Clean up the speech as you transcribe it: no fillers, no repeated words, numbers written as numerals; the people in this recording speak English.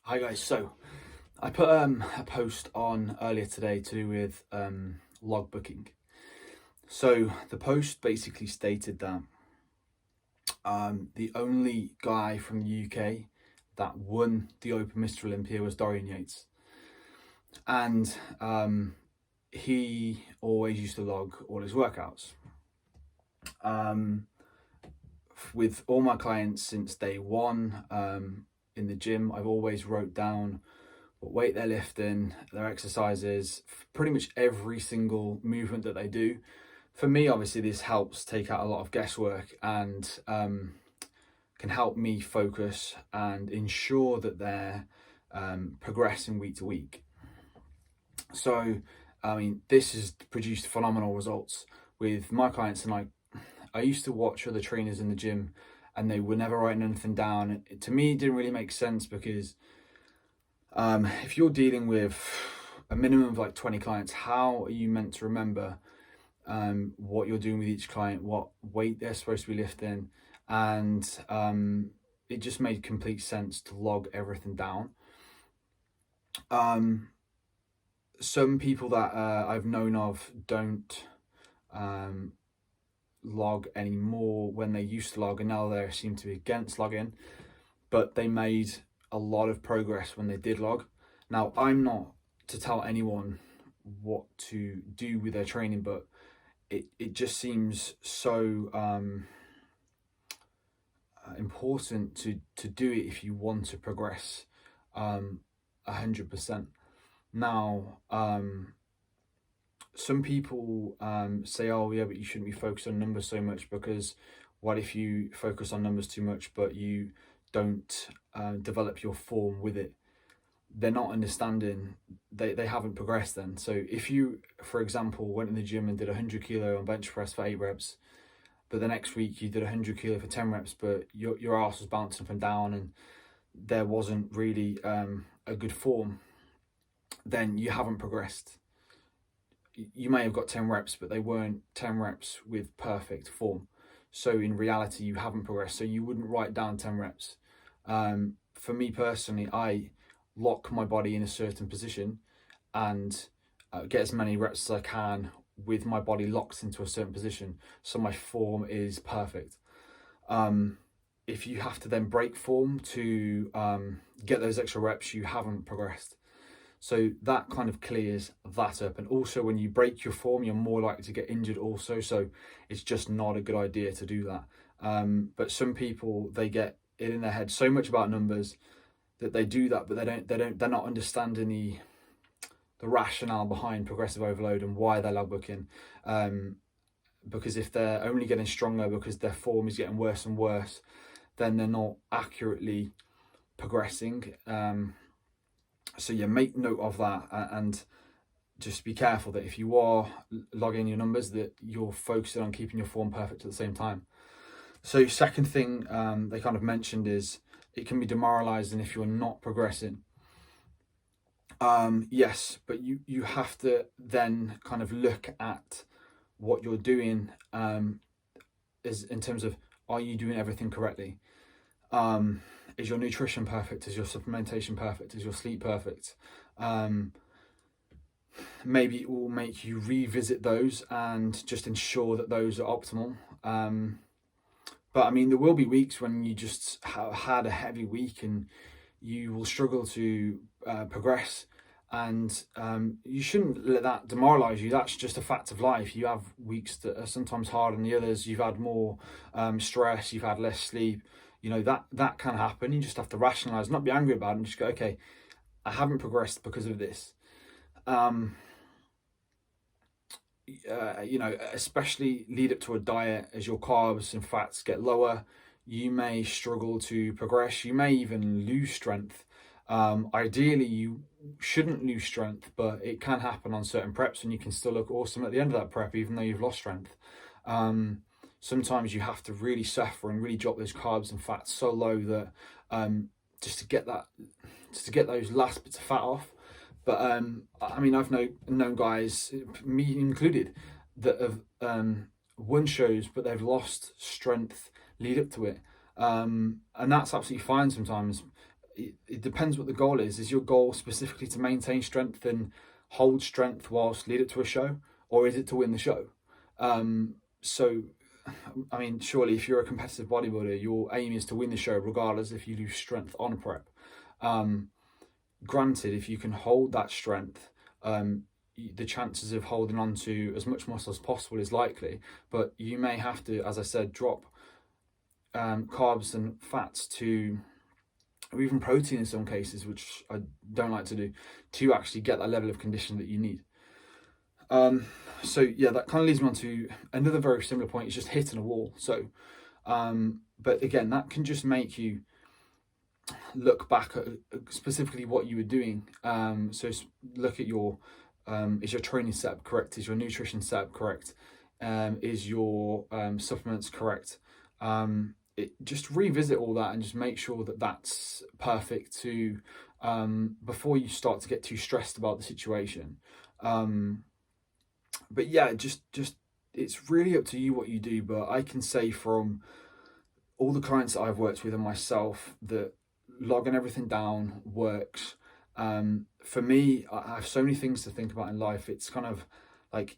Hi guys, so I put a post on earlier today to do with log booking. So the post basically stated that the only guy from the UK that won the Open Mr. Olympia was Dorian Yates, and he always used to log all his workouts. With all my clients since day one in the gym, I've always wrote down what weight they're lifting, their exercises, pretty much every single movement that they do. For me, obviously, this helps take out a lot of guesswork and can help me focus and ensure that they're progressing week to week. So, I mean, this has produced phenomenal results with my clients, and I used to watch other trainers in the gym and they were never writing anything down. To me, it didn't really make sense because if you're dealing with a minimum of like 20 clients, how are you meant to remember what you're doing with each client, what weight they're supposed to be lifting? And it just made complete sense to log everything down. Some people that I've known of don't log anymore when they used to log, and now they seem to be against logging, but they made a lot of progress when they did log. Now, I'm not to tell anyone what to do with their training, but it just seems so important to do it if you want to progress 100%. Now, some people say, oh yeah, but you shouldn't be focused on numbers so much, because what if you focus on numbers too much but you don't develop your form with it? They're not understanding, they haven't progressed then. So if you, for example, went in the gym and did 100 kilo on bench press for 8 reps, but the next week you did 100 kilo for 10 reps, but your ass was bouncing up and down and there wasn't really a good form, then you haven't progressed. You may have got 10 reps, but they weren't 10 reps with perfect form. So in reality, you haven't progressed. So you wouldn't write down 10 reps. For me personally, I lock my body in a certain position and get as many reps as I can with my body locked into a certain position, so my form is perfect. If you have to then break form to get those extra reps, you haven't progressed. So that kind of clears that up. And also when you break your form, you're more likely to get injured also. So it's just not a good idea to do that. But some people, they get it in their head so much about numbers that they do that, but they're not understanding the rationale behind progressive overload and why they're log booking. Because if they're only getting stronger because their form is getting worse and worse, then they're not accurately progressing. So yeah, make note of that, and just be careful that if you are logging your numbers, that you're focusing on keeping your form perfect at the same time. So second thing they kind of mentioned is it can be demoralizing if you're not progressing. Yes, but you have to then kind of look at what you're doing is in terms of, are you doing everything correctly? Is your nutrition perfect? Is your supplementation perfect? Is your sleep perfect? Maybe it will make you revisit those and just ensure that those are optimal. But I mean, there will be weeks when you just have had a heavy week and you will struggle to progress, and you shouldn't let that demoralize you. That's just a fact of life. You have weeks that are sometimes harder than the others. You've had more stress, you've had less sleep. You know, that can happen. You just have to rationalize, not be angry about it, and just go, okay, I haven't progressed because of this. You know, especially lead up to a diet, as your carbs and fats get lower, you may struggle to progress. You may even lose strength. Ideally, you shouldn't lose strength, but it can happen on certain preps, and you can still look awesome at the end of that prep, even though you've lost strength. Sometimes you have to really suffer and really drop those carbs and fats so low that just to get those last bits of fat off. But I mean, I've known guys, me included, that have won shows, but they've lost strength lead up to it, and that's absolutely fine sometimes. it depends what the goal is. Is your goal specifically to maintain strength and hold strength whilst lead it to a show, or is it to win the show? So, I mean, surely if you're a competitive bodybuilder, your aim is to win the show, regardless if you do strength on a prep. Granted, if you can hold that strength, the chances of holding on to as much muscle as possible is likely, but you may have to, as I said, drop carbs and fats to, or even protein in some cases, which I don't like to do, to actually get that level of condition that you need. So yeah, that kind of leads me on to another very similar point, is just hitting a wall. So, but again, that can just make you look back at specifically what you were doing. So look at your, is your training setup correct? Is your nutrition setup correct? Is your supplements correct? Just revisit all that and just make sure that that's perfect to before you start to get too stressed about the situation. But yeah, just it's really up to you what you do. But I can say from all the clients that I've worked with and myself that logging everything down works. For me, I have so many things to think about in life. It's kind of like